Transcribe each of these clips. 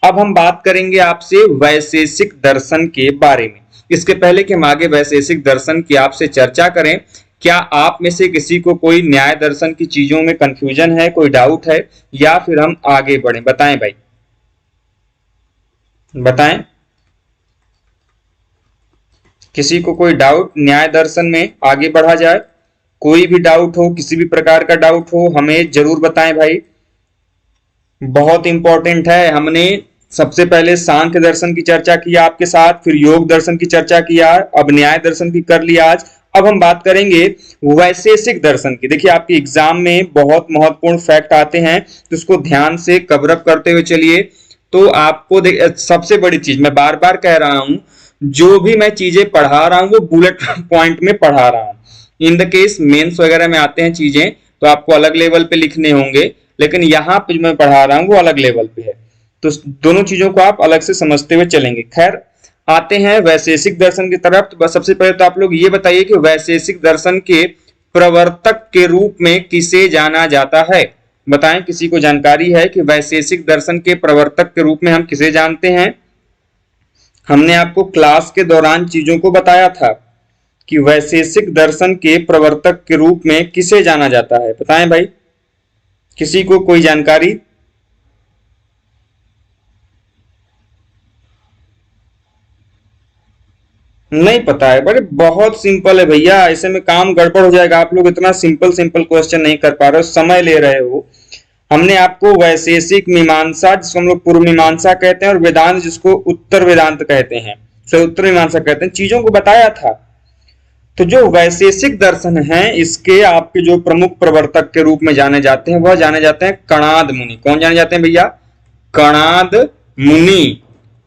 अब हम बात करेंगे आपसे वैशेषिक दर्शन के बारे में। इसके पहले कि हम आगे वैशेषिक दर्शन की आपसे चर्चा करें, क्या आप में से किसी को कोई न्याय दर्शन की चीजों में कंफ्यूजन है, कोई डाउट है, या फिर हम आगे बढ़ें? बताएं भाई, बताएं। किसी को कोई डाउट न्याय दर्शन में, आगे बढ़ा जाए? कोई भी डाउट हो, किसी भी प्रकार का डाउट हो, हमें जरूर बताएं भाई, बहुत इंपॉर्टेंट है। हमने सबसे पहले सांख्य दर्शन की चर्चा की आपके साथ, फिर योग दर्शन की चर्चा किया, अब न्याय दर्शन की कर लिया आज। अब हम बात करेंगे वैशेषिक दर्शन की। देखिए आपके एग्जाम में बहुत महत्वपूर्ण फैक्ट आते हैं, तो उसको ध्यान से कवर अप करते हुए चलिए। तो आपको सबसे बड़ी चीज मैं बार बार कह रहा हूं, जो भी मैं चीजें पढ़ा रहा हूं वो बुलेट पॉइंट में पढ़ा रहा हूं। इन द केस मेंस वगैरह में आते हैं चीजें तो आपको अलग लेवल पे लिखने होंगे, लेकिन यहाँ पे मैं पढ़ा रहा हूँ वो अलग लेवल पे है, तो दोनों चीजों को आप अलग से समझते हुए चलेंगे। खैर, आते हैं वैशेषिक दर्शन की तरफ। तो बस सबसे पहले तो आप लोग ये बताइए कि वैशेषिक दर्शन के प्रवर्तक के रूप में किसे जाना जाता है? बताएं, किसी को जानकारी है कि वैशेषिक दर्शन के प्रवर्तक के रूप में हम किसे जानते हैं? हमने आपको क्लास के दौरान चीजों को बताया था कि वैशेषिक दर्शन के प्रवर्तक के रूप में किसे जाना जाता है। बताएं भाई, किसी को कोई जानकारी? नहीं पता है? बड़े बहुत सिंपल है भैया, ऐसे में काम गड़बड़ हो जाएगा। आप लोग इतना सिंपल सिंपल क्वेश्चन नहीं कर पा रहे हो, समय ले रहे हो। हमने आपको वैशेषिक मीमांसा, जिसको हम लोग पूर्व मीमांसा कहते हैं, और वेदांत, जिसको उत्तर वेदांत कहते हैं, तो उत्तर मीमांसा कहते हैं, चीजों को बताया था। तो जो वैशेषिक दर्शन है, इसके आपके जो प्रमुख प्रवर्तक के रूप में जाने जाते हैं, वह जाने जाते हैं कणाद मुनि। कौन जाने जाते हैं भैया? कणाद मुनि।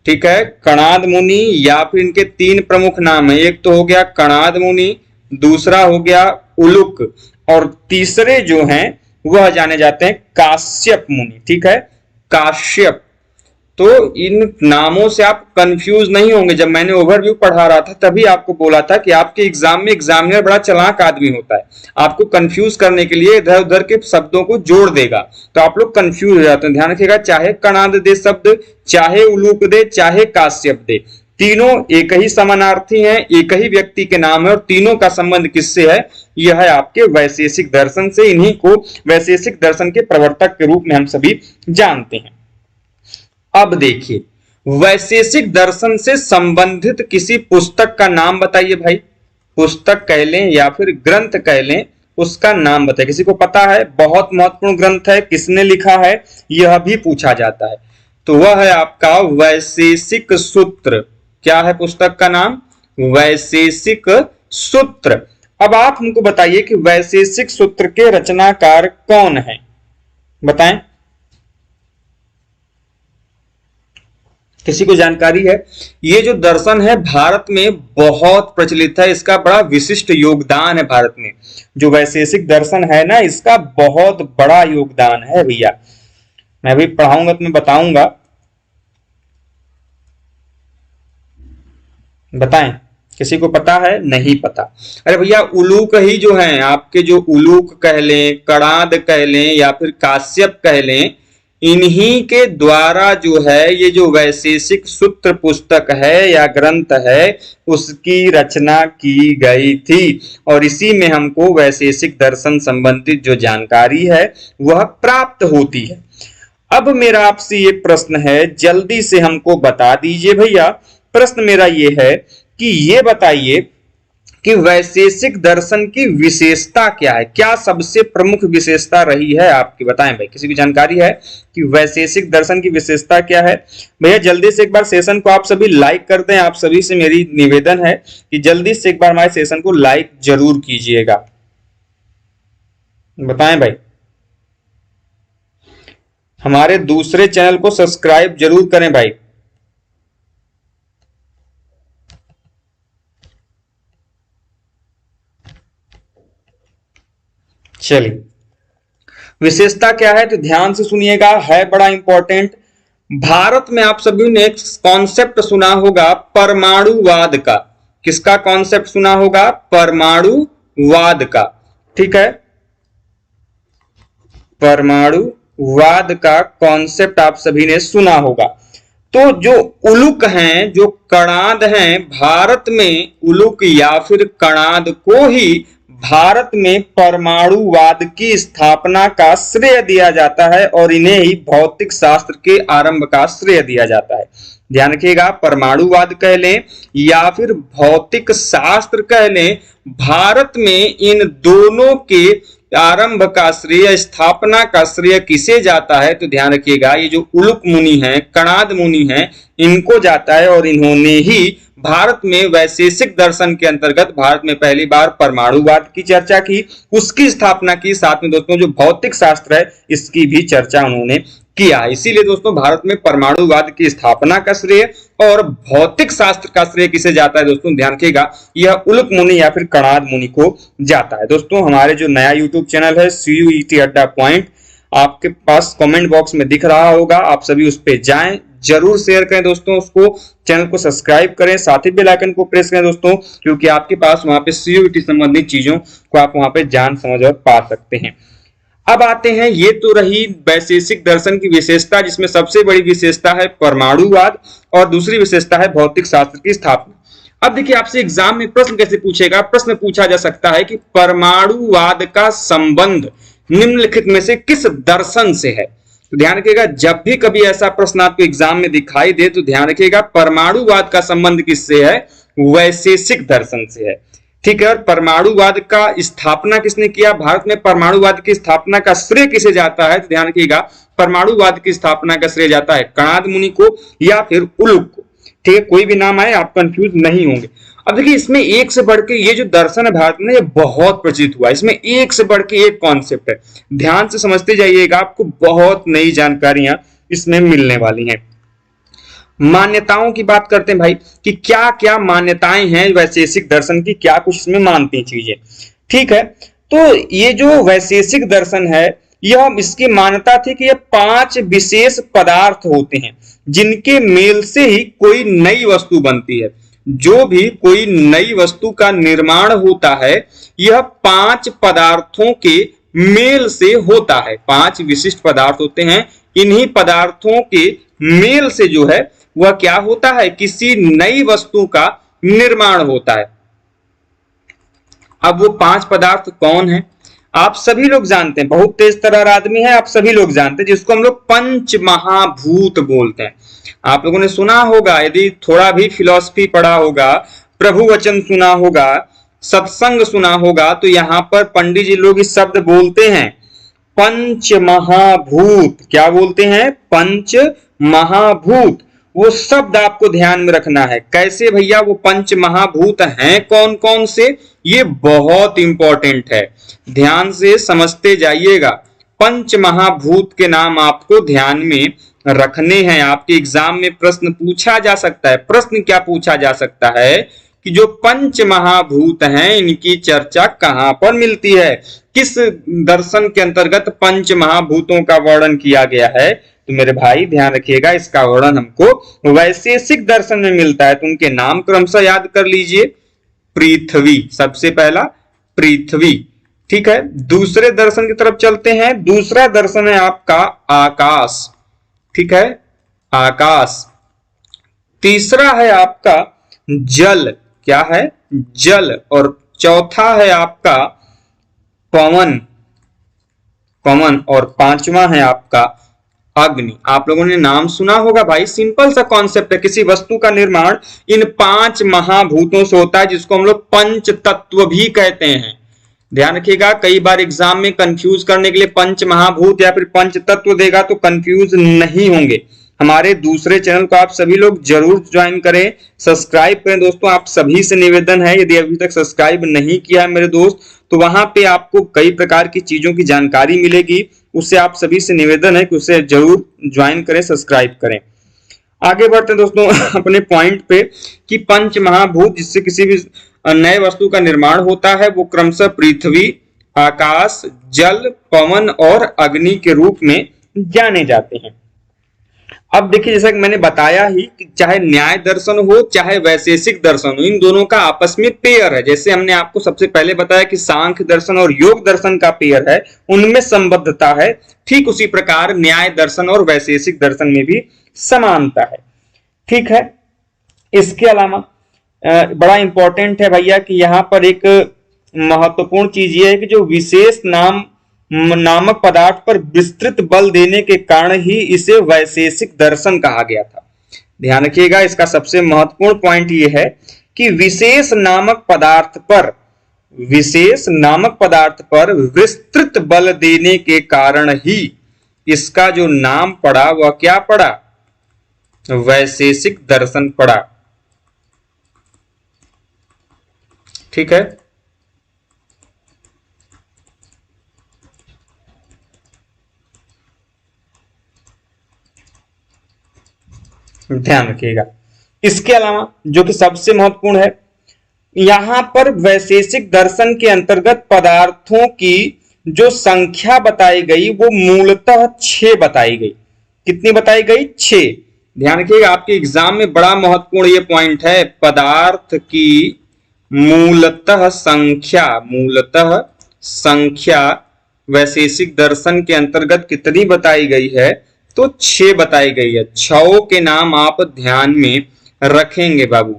ठीक है, कणाद मुनि, या फिर इनके तीन प्रमुख नाम है। एक तो हो गया कणाद मुनि, दूसरा हो गया उलुक, और तीसरे जो हैं वह जाने जाते हैं काश्यप मुनि। ठीक है, काश्यप। तो इन नामों से आप कंफ्यूज नहीं होंगे। जब मैंने ओवरव्यू पढ़ा रहा था तभी आपको बोला था कि आपके एग्जाम में एग्जामिनर बड़ा चालाक आदमी होता है, आपको कंफ्यूज करने के लिए इधर उधर के शब्दों को जोड़ देगा, तो आप लोग कंफ्यूज हो जाते हैं। ध्यान रखिएगा, चाहे कणाद दे शब्द, चाहे उलूक दे, चाहे काश्यप दे, तीनों एक ही समानार्थी हैं, एक ही व्यक्ति के नाम है, और तीनों का संबंध किससे है? यह है आपके वैशेषिक दर्शन से। इन्हीं को वैशेषिक दर्शन के प्रवर्तक के रूप में हम सभी जानते हैं। अब देखिए, वैशेषिक दर्शन से संबंधित किसी पुस्तक का नाम बताइए भाई। पुस्तक कह लें या फिर ग्रंथ कह लें, उसका नाम बताइए। किसी को पता है? बहुत महत्वपूर्ण ग्रंथ है, किसने लिखा है यह भी पूछा जाता है। तो वह है आपका वैशेषिक सूत्र। क्या है पुस्तक का नाम? वैशेषिक सूत्र। अब आप हमको बताइए कि वैशेषिक सूत्र के रचनाकार कौन है? बताएं, किसी को जानकारी है? ये जो दर्शन है भारत में बहुत प्रचलित है, इसका बड़ा विशिष्ट योगदान है भारत में। जो वैशेषिक दर्शन है ना, इसका बहुत बड़ा योगदान है भैया। मैं अभी पढ़ाऊंगा तो मैं बताऊंगा। बताएं, किसी को पता है? नहीं पता? अरे भैया, उलूक ही जो है आपके, जो उलूक कह लें, कणाद कह लें, या फिर काश्यप कह लें, इन्हीं के द्वारा जो है ये जो वैशेषिक सूत्र पुस्तक है या ग्रंथ है, उसकी रचना की गई थी, और इसी में हमको वैशेषिक दर्शन संबंधित जो जानकारी है वह प्राप्त होती है। अब मेरा आपसे ये प्रश्न है, जल्दी से हमको बता दीजिए भैया। प्रश्न मेरा ये है कि ये बताइए कि वैशेषिक दर्शन की विशेषता क्या है? क्या सबसे प्रमुख विशेषता रही है आपकी? बताएं भाई, किसी की जानकारी है कि वैशेषिक दर्शन की विशेषता क्या है? भैया जल्दी से एक बार सेशन को आप सभी लाइक कर दें। आप सभी से मेरी निवेदन है कि जल्दी से एक बार हमारे सेशन को लाइक जरूर कीजिएगा। बताएं भाई, हमारे दूसरे चैनल को सब्सक्राइब जरूर करें भाई। चलिए, विशेषता क्या है तो ध्यान से सुनिएगा, है बड़ा इंपॉर्टेंट। भारत में आप सभी ने एक कॉन्सेप्ट सुना होगा परमाणुवाद का। किसका कॉन्सेप्ट सुना होगा? परमाणुवाद का। ठीक है, परमाणुवाद का कॉन्सेप्ट आप सभी ने सुना होगा। तो जो उलुक हैं, जो कणाद हैं, भारत में उलुक या फिर कणाद को ही भारत में परमाणुवाद की स्थापना का श्रेय दिया जाता है और इन्हें ही भौतिक शास्त्र के आरंभ का श्रेय दिया जाता है। ध्यान रखिएगा, परमाणुवाद कह लें या फिर भौतिक शास्त्र कह लें, भारत में इन दोनों के आरंभ का श्रेय, स्थापना का श्रेय किसे जाता है? तो ध्यान रखिएगा, ये जो उलुक मुनि हैं, कणाद मुनि हैं, इनको जाता है और इन्होंने ही भारत में वैशेषिक दर्शन के अंतर्गत भारत में पहली बार परमाणुवाद की चर्चा की, उसकी स्थापना की। साथ में दोस्तों जो भौतिक शास्त्र है इसकी भी चर्चा उन्होंने किया। इसीलिए दोस्तों भारत में परमाणुवाद की स्थापना का श्रेय और भौतिक शास्त्र का श्रेय किसे जाता है? दोस्तों ध्यान रखिएगा, यह उलुक मुनि या फिर कणाद मुनि को जाता है। दोस्तों हमारे जो नया यूट्यूब चैनल है CUET अड्डा पॉइंट, आपके पास कमेंट बॉक्स में दिख रहा होगा, आप सभी उस पर जाएं, जरूर शेयर करें दोस्तों, उसको चैनल को सब्सक्राइब करें, साथ ही बेल आइकन को प्रेस करें दोस्तों, क्योंकि आपके पास वहां पे CUET संबंधित चीजों को आप वहां पे जान समझ और पा सकते हैं। अब आते हैं, ये तो रही वैशेषिक दर्शन की विशेषता, जिसमें सबसे बड़ी विशेषता है परमाणुवाद और दूसरी विशेषता है भौतिक शास्त्र की स्थापना। अब देखिए, आपसे एग्जाम में प्रश्न कैसे पूछेगा? प्रश्न पूछा जा सकता है कि परमाणुवाद का संबंध निम्नलिखित में से किस दर्शन से है? तो ध्यान रखिएगा, जब भी कभी ऐसा प्रश्न आपको एग्जाम में दिखाई दे तो ध्यान रखिएगा परमाणुवाद का संबंध किससे है? वैशेषिक दर्शन से है। ठीक है, और परमाणुवाद का स्थापना किसने किया? भारत में परमाणुवाद की स्थापना का श्रेय किसे जाता है? तो ध्यान रखिएगा, परमाणुवाद की स्थापना का श्रेय जाता है कणाद मुनि को या फिर उलुक को। ठीक है, कोई भी नाम आए आप कंफ्यूज नहीं होंगे। अब देखिए, इसमें एक से बढ़ के ये जो दर्शन है भारत में, ये बहुत प्रचलित हुआ, इसमें एक से बढ़ के एक कॉन्सेप्ट है। ध्यान से समझते जाइएगा, आपको बहुत नई जानकारियां इसमें मिलने वाली हैं। मान्यताओं की बात करते हैं भाई, कि क्या क्या मान्यताएं हैं वैशेषिक दर्शन की, क्या कुछ इसमें मानती चीजें। ठीक है, तो ये जो वैशेषिक दर्शन है, यह इसकी मान्यता थी कि ये 5 विशेष पदार्थ होते हैं जिनके मेल से ही कोई नई वस्तु बनती है। जो भी कोई नई वस्तु का निर्माण होता है, यह 5 पदार्थों के मेल से होता है। 5 विशिष्ट पदार्थ होते हैं, इन्हीं पदार्थों के मेल से जो है वह क्या होता है? किसी नई वस्तु का निर्माण होता है। अब वो 5 पदार्थ कौन है? आप सभी लोग जानते हैं, बहुत तेज तर्रार आदमी है, आप सभी लोग जानते हैं, जिसको हम लोग पंच महाभूत बोलते हैं। आप लोगों ने सुना होगा, यदि थोड़ा भी फिलॉसफी पढ़ा होगा, प्रभु वचन सुना होगा, सत्संग सुना होगा, तो यहां पर पंडित जी लोग इस शब्द बोलते हैं पंच महाभूत। क्या बोलते हैं? पंच महाभूत। वो शब्द आपको ध्यान में रखना है। कैसे भैया वो पंच महाभूत हैं, कौन कौन से? ये बहुत इंपॉर्टेंट है, ध्यान से समझते जाइएगा। पंच महाभूत के नाम आपको ध्यान में रखने हैं। आपके एग्जाम में प्रश्न पूछा जा सकता है। प्रश्न क्या पूछा जा सकता है कि जो पंच महाभूत हैं, इनकी चर्चा कहां पर मिलती है? किस दर्शन के अंतर्गत पंच महाभूतों का वर्णन किया गया है? तो मेरे भाई ध्यान रखिएगा, इसका वर्णन हमको वैशेषिक दर्शन में मिलता है। तो उनके नाम क्रमशः याद कर लीजिए। पृथ्वी, सबसे पहला पृथ्वी। ठीक है, दूसरे दर्शन की तरफ चलते हैं। दूसरा दर्शन है आपका आकाश। ठीक है, आकाश। तीसरा है आपका जल। क्या है? जल। और चौथा है आपका पवन, पवन। और पांचवा है आपका अग्नि। आप लोगों ने नाम सुना होगा भाई, सिंपल सा कॉन्सेप्ट है। किसी वस्तु का निर्माण इन 5 महाभूतों से होता है, जिसको हम लोग पंच तत्व भी कहते हैं। ध्यान रखिएगा, कई बार एग्जाम में कंफ्यूज करने के लिए पंच महाभूत या फिर पंच तत्व देगा, तो कंफ्यूज नहीं होंगे। हमारे दूसरे चैनल को आप सभी लोग जरूर ज्वाइन करें, सब्सक्राइब करें दोस्तों। आप सभी से निवेदन है, यदि अभी तक सब्सक्राइब नहीं किया है मेरे दोस्त, तो वहां पे आपको कई प्रकार की चीजों की जानकारी मिलेगी। उससे आप सभी से निवेदन है कि उसे जरूर ज्वाइन करें, सब्सक्राइब करें। आगे बढ़ते हैं दोस्तों अपने पॉइंट पे, कि पंच महाभूत जिससे किसी भी नए वस्तु का निर्माण होता है, वो क्रमशः पृथ्वी, आकाश, जल, पवन और अग्नि के रूप में जाने जाते हैं। अब देखिए, जैसा कि मैंने बताया ही कि चाहे न्याय दर्शन हो चाहे वैशेषिक दर्शन हो, इन दोनों का आपस में पेयर है। जैसे हमने आपको सबसे पहले बताया कि सांख्य दर्शन और योग दर्शन का पेयर है, उनमें संबद्धता है। ठीक उसी प्रकार न्याय दर्शन और वैशेषिक दर्शन में भी समानता है। ठीक है। इसके अलावा बड़ा इंपॉर्टेंट है भैया कि यहाँ पर एक महत्वपूर्ण चीज ये है कि जो विशेष नामक पदार्थ पर विस्तृत बल देने के कारण ही इसे वैशेषिक दर्शन कहा गया था। ध्यान रखिएगा, इसका सबसे महत्वपूर्ण पॉइंट ये है कि विशेष नामक पदार्थ पर विस्तृत बल देने के कारण ही इसका जो नाम पड़ा वह क्या पड़ा? वैशेषिक दर्शन पड़ा। ठीक है। ध्यान रखिएगा। इसके अलावा जो कि सबसे महत्वपूर्ण है, यहां पर वैशेषिक दर्शन के अंतर्गत पदार्थों की जो संख्या बताई गई वो मूलतः 6 बताई गई। कितनी बताई गई? 6। ध्यान रखिएगा, आपके एग्जाम में बड़ा महत्वपूर्ण ये पॉइंट है, पदार्थ की मूलतः संख्या वैशेषिक दर्शन के अंतर्गत कितनी बताई गई है? तो 6 बताई गई है। 6 के नाम आप ध्यान में रखेंगे बाबू।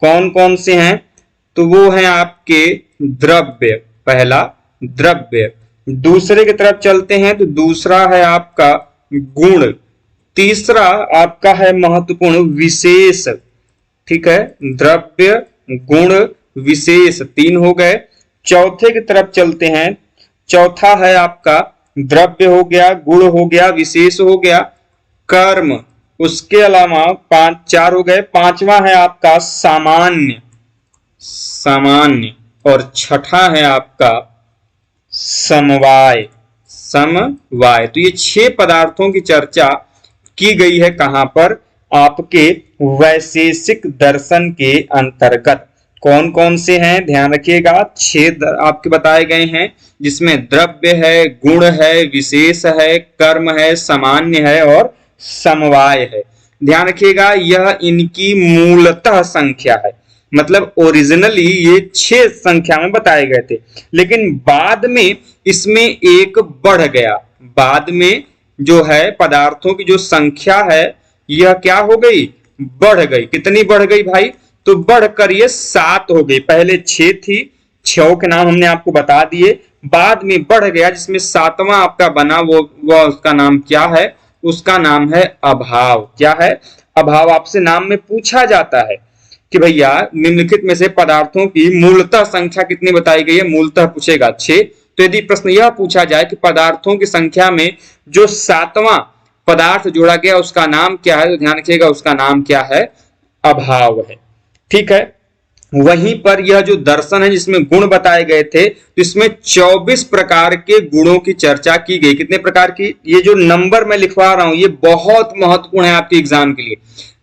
कौन कौन से हैं? तो वो हैं आपके द्रव्य, पहला द्रव्य। दूसरे की तरफ चलते हैं तो दूसरा है आपका गुण। तीसरा आपका है महत्वपूर्ण विशेष। ठीक है, द्रव्य, गुण, विशेष, 3 हो गए। चौथे की तरफ चलते हैं, चौथा है आपका द्रव्य हो गया, गुण हो गया, विशेष हो गया, कर्म। उसके अलावा 4 हो गए। पांचवा है आपका सामान्य, और छठा है आपका समवाय। तो ये 6 पदार्थों की चर्चा की गई है कहां पर? आपके वैशेषिक दर्शन के अंतर्गत। कौन कौन से हैं? ध्यान रखिएगा, 6 आपके बताए गए हैं, जिसमें द्रव्य है, गुण है, विशेष है, कर्म है, सामान्य है और समवाय है। ध्यान रखिएगा, यह इनकी मूलतः संख्या है, मतलब ओरिजिनली ये 6 संख्या में बताए गए थे, लेकिन बाद में इसमें एक बढ़ गया। बाद में जो है पदार्थों की जो संख्या है यह क्या हो गई? बढ़ गई। कितनी बढ़ गई भाई? तो बढ़कर ये 7 हो गई। पहले 6 थी, 6 के नाम हमने आपको बता दिए, बाद में बढ़ गया जिसमें 7वां आपका बना, वो उसका नाम क्या है? उसका नाम है अभाव। क्या है? अभाव। आपसे नाम में पूछा जाता है कि भैया निम्नलिखित में से पदार्थों की मूलतः संख्या कितनी बताई गई है? मूलतः पूछेगा 6। तो यदि प्रश्न यह पूछा जाए कि पदार्थों की संख्या में जो 7वां पदार्थ जोड़ा गया उसका नाम क्या है, तो ध्यान रखिएगा उसका नाम क्या है? अभाव है। ठीक है। वहीं पर यह जो दर्शन है जिसमें गुण बताए गए थे, तो इसमें 24 प्रकार के गुणों की चर्चा की गई। कितने प्रकार की? ये जो नंबर मैं लिखवा रहा हूं ये बहुत महत्वपूर्ण है आपके एग्जाम के लिए।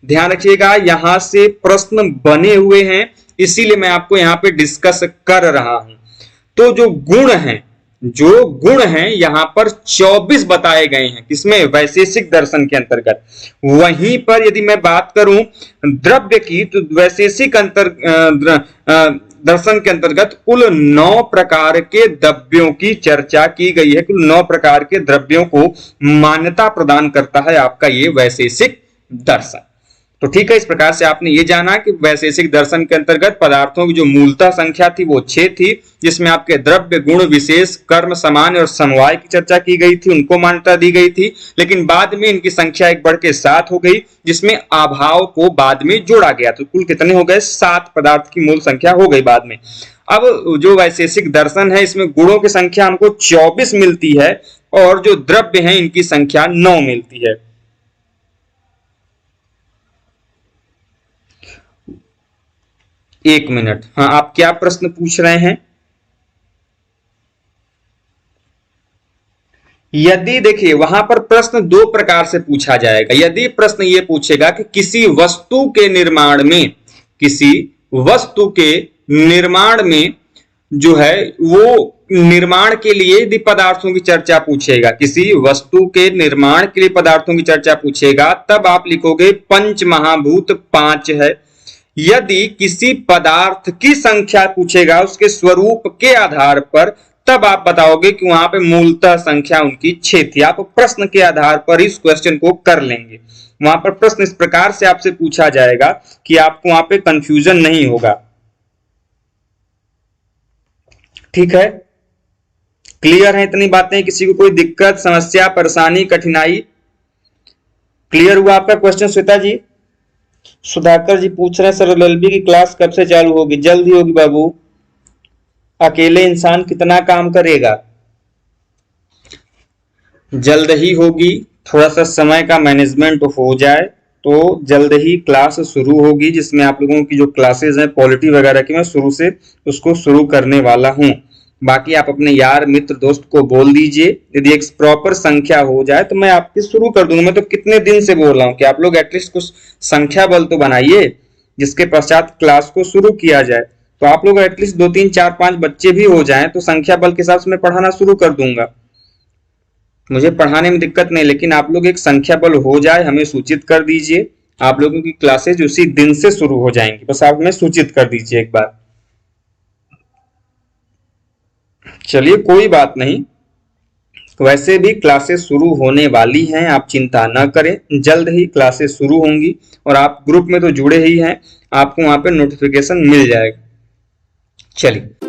ध्यान रखिएगा, यहां से प्रश्न बने हुए हैं, इसीलिए मैं आपको यहां पे डिस्कस कर रहा हूं। तो जो गुण हैं यहां पर 24 बताए गए हैं। किसमें? वैशेषिक दर्शन के अंतर्गत। वहीं पर यदि मैं बात करूं द्रव्य की, तो वैशेषिक दर्शन के अंतर्गत कुल 9 प्रकार के द्रव्यों की चर्चा की गई है। कुल 9 प्रकार के द्रव्यों को मान्यता प्रदान करता है आपका ये वैशेषिक दर्शन। तो ठीक है, इस प्रकार से आपने ये जाना कि वैशेषिक दर्शन के अंतर्गत पदार्थों की जो मूलतः संख्या थी वो 6 थी, जिसमें आपके द्रव्य, गुण, विशेष, कर्म, सामान्य और समवाय की चर्चा की गई थी, उनको मान्यता दी गई थी। लेकिन बाद में इनकी संख्या एक बढ़ के 7 हो गई, जिसमें अभाव को बाद में जोड़ा गया। तो कुल कितने हो गए? 7 पदार्थ की मूल संख्या हो गई बाद में। अब जो वैशेषिक दर्शन है इसमें गुणों की संख्या हमको 24 मिलती है और जो द्रव्य है इनकी संख्या 9 मिलती है। 1 मिनट। हाँ, आप क्या प्रश्न पूछ रहे हैं? यदि देखिए वहां पर प्रश्न 2 प्रकार से पूछा जाएगा। यदि प्रश्न ये पूछेगा कि किसी वस्तु के निर्माण में जो है वो निर्माण के लिए यदि पदार्थों की चर्चा पूछेगा, किसी वस्तु के निर्माण के लिए पदार्थों की चर्चा पूछेगा, तब आप लिखोगे पंच महाभूत 5 है। यदि किसी पदार्थ की संख्या पूछेगा उसके स्वरूप के आधार पर, तब आप बताओगे कि वहां पे मूलतः संख्या उनकी 6 थी। आप प्रश्न के आधार पर इस क्वेश्चन को कर लेंगे। वहां पर प्रश्न इस प्रकार से आपसे पूछा जाएगा कि आपको वहां पे कंफ्यूजन नहीं होगा। ठीक है, क्लियर है इतनी बातें? किसी को कोई दिक्कत, समस्या, परेशानी, कठिनाई? क्लियर हुआ आपका क्वेश्चन श्वेता जी? सुधाकर जी पूछ रहे हैं सर एलएलबी की क्लास कब से चालू होगी? जल्द ही होगी बाबू। अकेले इंसान कितना काम करेगा? जल्द ही होगी। थोड़ा सा समय का मैनेजमेंट हो जाए तो जल्द ही क्लास शुरू होगी, जिसमें आप लोगों की जो क्लासेस हैं पॉलिटी वगैरह की, मैं शुरू से उसको शुरू करने वाला हूं। बाकी आप अपने यार मित्र दोस्त को बोल दीजिए, यदि एक प्रॉपर संख्या हो जाए तो मैं आपकी शुरू कर दूंगा। मैं तो कितने दिन से बोल रहा हूं कि आप लोग एटलीस्ट कुछ संख्या बल तो बनाइए, जिसके पश्चात क्लास को शुरू किया जाए। तो आप लोग एटलीस्ट 2 3 4 5 बच्चे भी हो जाएं तो संख्या बल के हिसाब से मैं पढ़ाना शुरू कर दूंगा। मुझे पढ़ाने में दिक्कत नहीं, लेकिन आप लोग एक संख्या बल हो जाए, हमें सूचित कर दीजिए। आप लोगों की क्लासेज उसी दिन से शुरू हो जाएंगी, बस आप हमें सूचित कर दीजिए एक बार। चलिए कोई बात नहीं, वैसे भी क्लासेस शुरू होने वाली हैं, आप चिंता न करें, जल्द ही क्लासेस शुरू होंगी। और आप ग्रुप में तो जुड़े ही हैं, आपको वहां पे नोटिफिकेशन मिल जाएगा। चलिए।